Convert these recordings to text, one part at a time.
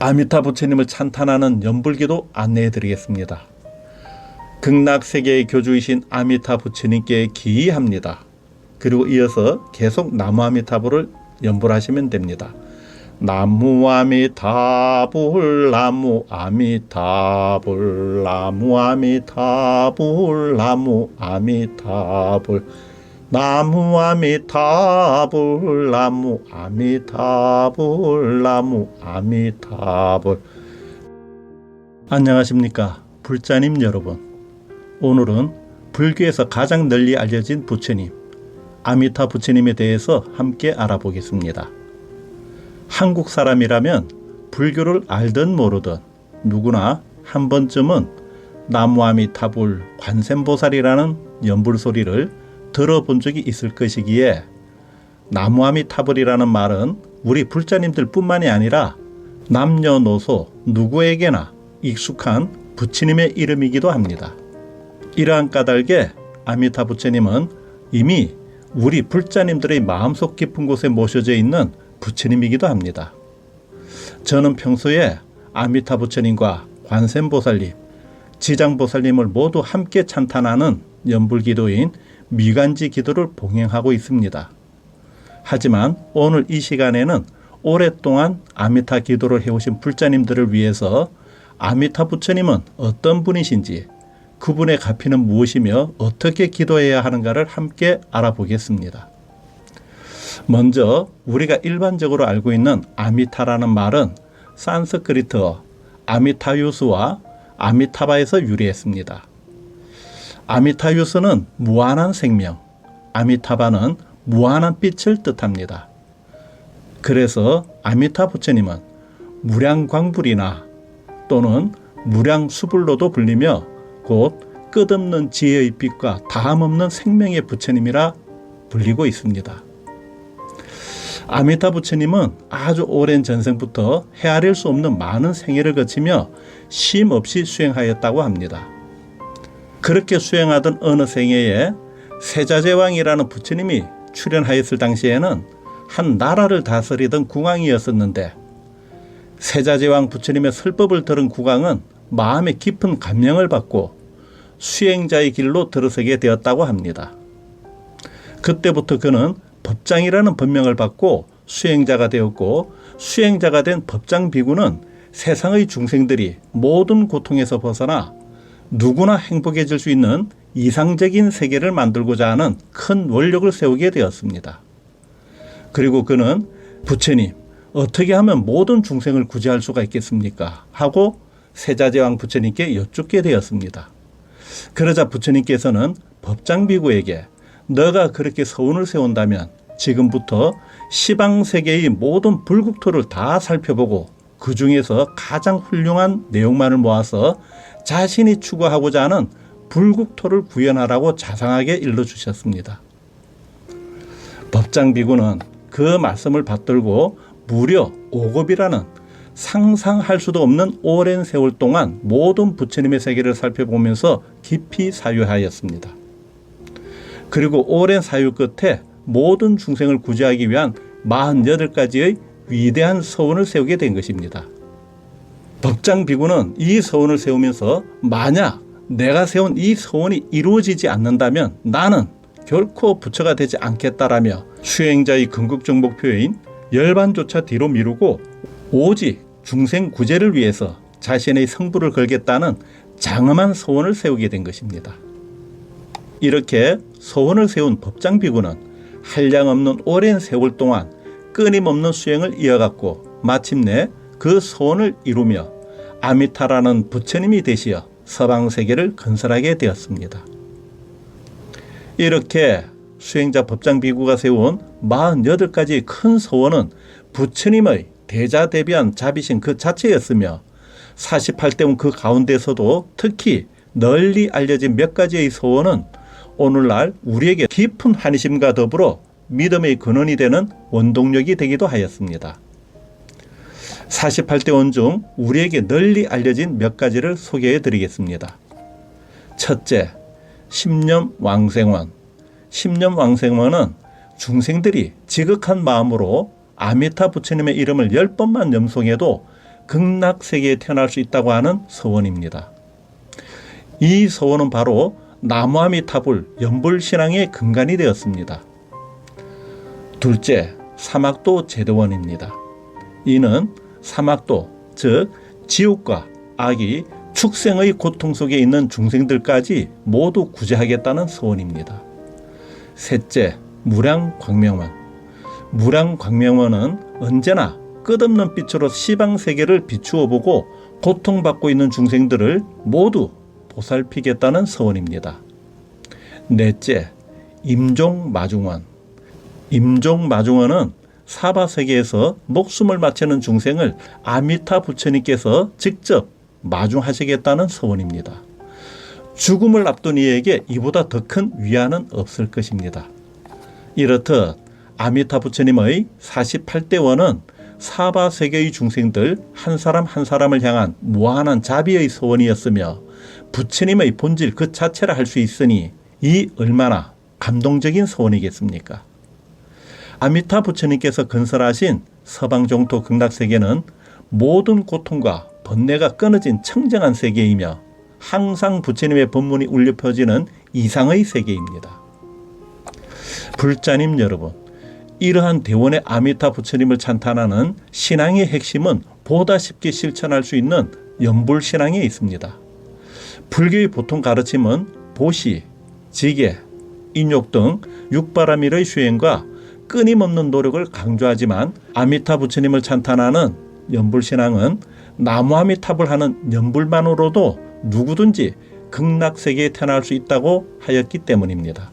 아미타 부처님을 찬탄하는 연불기도 안내해 드리겠습니다. 극락세계의 교주이신 아미타 부처님께 기의합니다. 그리고 이어서 계속 나무아미타불을 연불하시면 됩니다. 나무아미타불 나무아미타불 나무아미타불 나무아미타불 나무아미타불 나무아미타불 나무아미타불. 안녕하십니까 불자님 여러분. 오늘은 불교에서 가장 널리 알려진 부처님 아미타 부처님에 대해서 함께 알아보겠습니다. 한국 사람이라면 불교를 알든 모르든 누구나 한 번쯤은 나무아미타불 관세음보살이라는 연불소리를 들어본 적이 있을 것이기에 나무아미타불이라는 말은 우리 불자님들 뿐만이 아니라 남녀노소 누구에게나 익숙한 부처님의 이름이기도 합니다. 이러한 까닭에 아미타 부처님은 이미 우리 불자님들의 마음속 깊은 곳에 모셔져 있는 부처님이기도 합니다. 저는 평소에 아미타 부처님과 관세음보살님, 지장보살님을 모두 함께 찬탄하는 연불기도인 미간지 기도를 봉행하고 있습니다. 하지만 오늘 이 시간에는 오랫동안 아미타 기도를 해오신 불자님들을 위해서 아미타 부처님은 어떤 분이신지, 그분의 가피는 무엇이며 어떻게 기도해야 하는가를 함께 알아보겠습니다. 먼저 우리가 일반적으로 알고 있는 아미타라는 말은 산스크리트어 아미타유스와 아미타바에서 유래했습니다. 아미타유스는 무한한 생명, 아미타바는 무한한 빛을 뜻합니다. 그래서 아미타 부처님은 무량광불이나 또는 무량수불로도 불리며 곧 끝없는 지혜의 빛과 다함없는 생명의 부처님이라 불리고 있습니다. 아미타 부처님은 아주 오랜 전생부터 헤아릴 수 없는 많은 생애를 거치며 쉼 없이 수행하였다고 합니다. 그렇게 수행하던 어느 생애에 세자제왕이라는 부처님이 출현하였을 당시에는 한 나라를 다스리던 국왕이었었는데 세자제왕 부처님의 설법을 들은 국왕은 마음에 깊은 감명을 받고 수행자의 길로 들어서게 되었다고 합니다. 그때부터 그는 법장이라는 법명을 받고 수행자가 되었고, 수행자가 된 법장 비구는 세상의 중생들이 모든 고통에서 벗어나 누구나 행복해질 수 있는 이상적인 세계를 만들고자 하는 큰 원력을 세우게 되었습니다. 그리고 그는 부처님, 어떻게 하면 모든 중생을 구제할 수가 있겠습니까? 하고 세자제왕 부처님께 여쭙게 되었습니다. 그러자 부처님께서는 법장비구에게 너가 그렇게 서운을 세운다면 지금부터 시방세계의 모든 불국토를 다 살펴보고 그 중에서 가장 훌륭한 내용만을 모아서 자신이 추구하고자 하는 불국토를 구현하라고 자상하게 일러주셨습니다. 법장비구는 그 말씀을 받들고 무려 5급이라는 상상할 수도 없는 오랜 세월 동안 모든 부처님의 세계를 살펴보면서 깊이 사유하였습니다. 그리고 오랜 사유 끝에 모든 중생을 구제하기 위한 48가지의 위대한 서원을 세우게 된 것입니다. 법장비구는 이 서원을 세우면서 만약 내가 세운 이 서원이 이루어지지 않는다면 나는 결코 부처가 되지 않겠다라며 수행자의 궁극적 목표인 열반조차 뒤로 미루고 오직 중생 구제를 위해서 자신의 성부를 걸겠다는 장엄한 서원을 세우게 된 것입니다. 이렇게 서원을 세운 법장비구는 한량없는 오랜 세월 동안 끊임없는 수행을 이어갔고 마침내 그 서원을 이루며 아미타라는 부처님이 되시어 서방세계를 건설하게 되었습니다. 이렇게 수행자 법장비구가 세운 48가지의 큰 서원은 부처님의 대자대비한 자비신 그 자체였으며 48대원 그 가운데서도 특히 널리 알려진 몇 가지의 서원은 오늘날 우리에게 깊은 환심과 더불어 믿음의 근원이 되는 원동력이 되기도 하였습니다. 48대 원 중 우리에게 널리 알려진 몇 가지를 소개해 드리겠습니다. 첫째, 십념왕생원. 십념왕생원은 중생들이 지극한 마음으로 아미타 부처님의 이름을 10번만 염송해도 극락세계에 태어날 수 있다고 하는 서원입니다. 이 서원은 바로 나무아미타불 연불신앙의 근간이 되었습니다. 둘째, 사막도 제도원입니다. 이는 사막도, 즉 지옥과 악이 축생의 고통 속에 있는 중생들까지 모두 구제하겠다는 서원입니다. 셋째, 무량광명원. 무량광명원은 언제나 끝없는 빛으로 시방세계를 비추어 보고 고통받고 있는 중생들을 모두 보살피겠다는 서원입니다. 넷째, 임종마중원. 임종마중원은 사바세계에서 목숨을 바치는 중생을 아미타 부처님께서 직접 마중하시겠다는 서원입니다. 죽음을 앞둔 이에게 이보다 더 큰 위안은 없을 것입니다. 이렇듯 아미타 부처님의 48대 원은 사바세계의 중생들 한 사람 한 사람을 향한 무한한 자비의 서원이었으며 부처님의 본질 그 자체라 할 수 있으니 이 얼마나 감동적인 서원이겠습니까? 아미타 부처님께서 건설하신 서방종토 극락세계는 모든 고통과 번뇌가 끊어진 청정한 세계이며 항상 부처님의 법문이 울려 퍼지는 이상의 세계입니다. 불자님 여러분, 이러한 대원의 아미타 부처님을 찬탄하는 신앙의 핵심은 보다 쉽게 실천할 수 있는 연불신앙에 있습니다. 불교의 보통 가르침은 보시, 지계, 인욕 등 육바라밀의 수행과 끊임없는 노력을 강조하지만 아미타 부처님을 찬탄하는 연불신앙은 나무아미탑을 하는 연불만으로도 누구든지 극락세계에 태어날 수 있다고 하였기 때문입니다.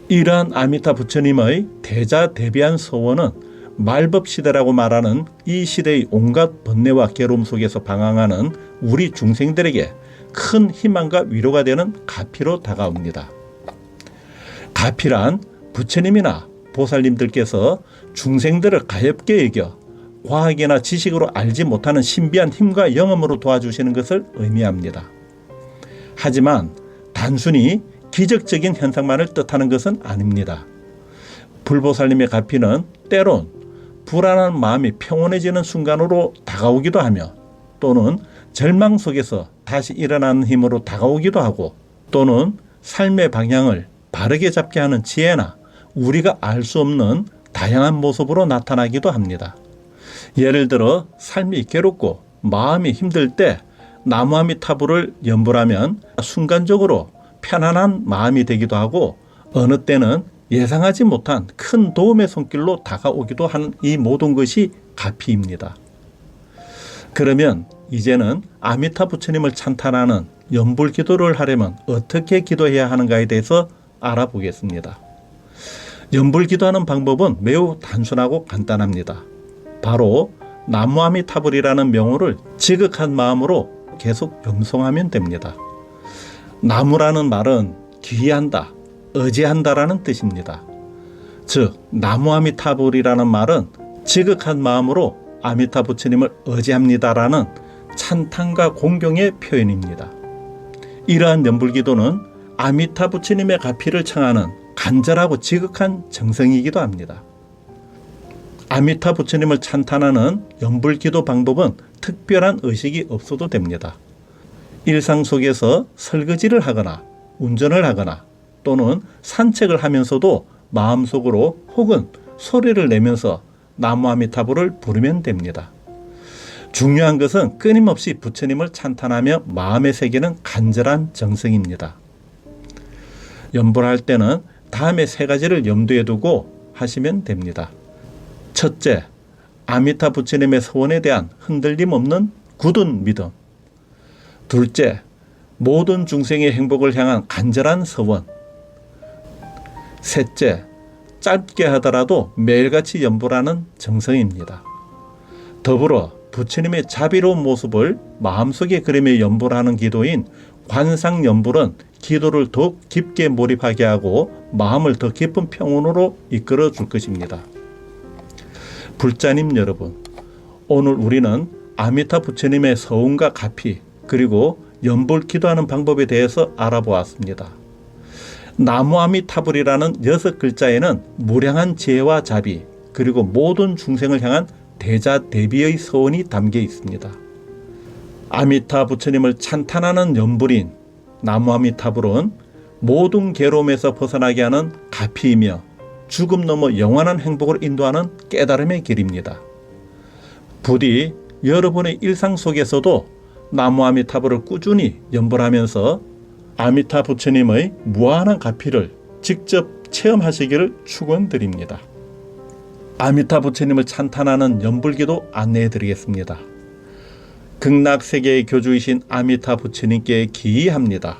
이러한 아미타 부처님의 대자대비한 서원은 말법시대라고 말하는 이 시대의 온갖 번뇌와 괴로움 속에서 방황하는 우리 중생들에게 큰 희망과 위로가 되는 가피로 다가옵니다. 가피란 부처님이나 보살님들께서 중생들을 가엾게 여겨 과학이나 지식으로 알지 못하는 신비한 힘과 영험으로 도와주시는 것을 의미합니다. 하지만 단순히 기적적인 현상만을 뜻하는 것은 아닙니다. 불보살님의 가피는 때론 불안한 마음이 평온해지는 순간으로 다가오기도 하며 또는 절망 속에서 다시 일어나는 힘으로 다가오기도 하고 또는 삶의 방향을 바르게 잡게 하는 지혜나 우리가 알 수 없는 다양한 모습으로 나타나기도 합니다. 예를 들어 삶이 괴롭고 마음이 힘들 때 나무아미타불을 연불하면 순간적으로 편안한 마음이 되기도 하고 어느 때는 예상하지 못한 큰 도움의 손길로 다가오기도 하는 이 모든 것이 가피입니다. 그러면 이제는 아미타 부처님을 찬탄하는 연불 기도를 하려면 어떻게 기도해야 하는가에 대해서 알아보겠습니다. 연불 기도하는 방법은 매우 단순하고 간단합니다. 바로 나무아미타불이라는 명호를 지극한 마음으로 계속 염송하면 됩니다. 나무라는 말은 귀의한다, 의지한다라는 뜻입니다. 즉 나무아미타불이라는 말은 지극한 마음으로 아미타 부처님을 의지합니다라는 찬탄과 공경의 표현입니다. 이러한 연불기도는 아미타 부처님의 가피를 청하는 간절하고 지극한 정성이기도 합니다. 아미타 부처님을 찬탄하는 연불기도 방법은 특별한 의식이 없어도 됩니다. 일상 속에서 설거지를 하거나 운전을 하거나 또는 산책을 하면서도 마음속으로 혹은 소리를 내면서 나무아미타불을 부르면 됩니다. 중요한 것은 끊임없이 부처님을 찬탄하며 마음의 세계는 간절한 정성입니다. 연불할 때는 다음의 세 가지를 염두에 두고 하시면 됩니다. 첫째, 아미타 부처님의 서원에 대한 흔들림 없는 굳은 믿음. 둘째, 모든 중생의 행복을 향한 간절한 서원. 셋째, 짧게 하더라도 매일같이 연불하는 정성입니다. 더불어 부처님의 자비로운 모습을 마음속에 그리며 연불하는 기도인 관상연불은 기도를 더욱 깊게 몰입하게 하고 마음을 더 깊은 평온으로 이끌어 줄 것입니다. 불자님 여러분, 오늘 우리는 아미타 부처님의 서운과 가피 그리고 연불 기도하는 방법에 대해서 알아보았습니다. 나무아미타불이라는 6글자에는 무량한 지혜와 자비 그리고 모든 중생을 향한 대자 대비의 서원이 담겨 있습니다. 아미타 부처님을 찬탄하는 연불인 나무 아미타불은 모든 괴로움에서 벗어나게 하는 가피이며 죽음 넘어 영원한 행복을 인도하는 깨달음의 길입니다. 부디 여러분의 일상 속에서도 나무 아미타불을 꾸준히 연불하면서 아미타 부처님의 무한한 가피를 직접 체험하시기를 축원드립니다. 아미타 부처님을 찬탄하는 연불기도 안내해 드리겠습니다. 극락세계의 교주이신 아미타 부처님께 기이합니다.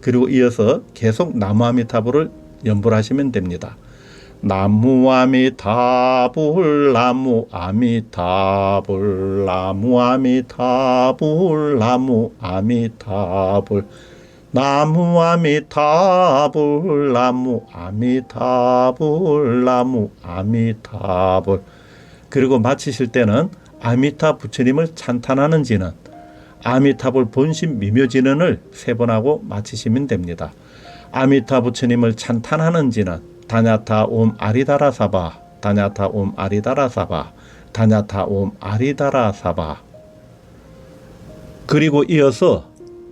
그리고 이어서 계속 나무 아미타불을 연불하시면 됩니다. 나무 아미타불 나무 아미타불 나무 아미타불 나무 아미타불 나무 아미타불 나무 아미타불 나무 아미타불. 그리고 마치실 때는 아미타 부처님을 찬탄하는지는 아미타불 본심 미묘진언을 3번 하고 마치시면 됩니다. 아미타 부처님을 찬탄하는지는 다냐타 옴 아리다라 사바 다냐타 옴 아리다라 사바 다냐타 옴 아리다라 사바. 그리고 이어서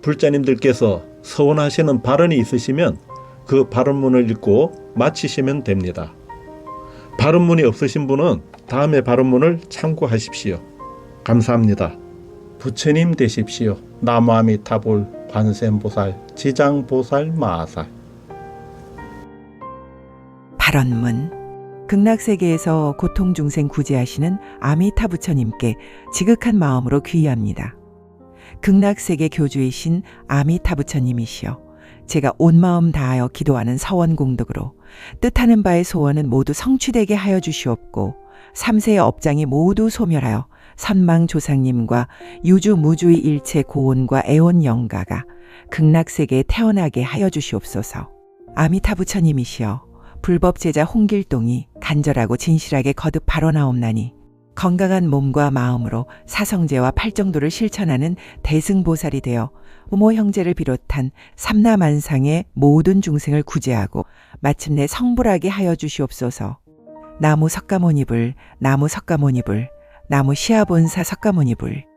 불자님들께서 서원하시는 발언이 있으시면 그 발언문을 읽고 마치시면 됩니다. 발언문이 없으신 분은 다음에 발언문을 참고하십시오. 감사합니다. 부처님 되십시오. 나무 아미타불 관세음보살 지장보살 마살. 발언문. 극락세계에서 고통중생 구제하시는 아미타 부처님께 지극한 마음으로 귀의합니다. 극락세계 교주이신 아미타 부처님이시여, 제가 온 마음 다하여 기도하는 서원공덕으로 뜻하는 바의 소원은 모두 성취되게 하여 주시옵고, 3세의 업장이 모두 소멸하여 선망조상님과 유주무주의 일체 고온과 애온 영가가 극락세계에 태어나게 하여 주시옵소서. 아미타 부처님이시여, 불법제자 홍길동이 간절하고 진실하게 거듭 발언하옵나니 건강한 몸과 마음으로 사성제와 팔정도를 실천하는 대승보살이 되어 부모 형제를 비롯한 삼라만상의 모든 중생을 구제하고 마침내 성불하게 하여 주시옵소서. 나무 석가모니불 나무 석가모니불 나무 시아본사 석가모니불.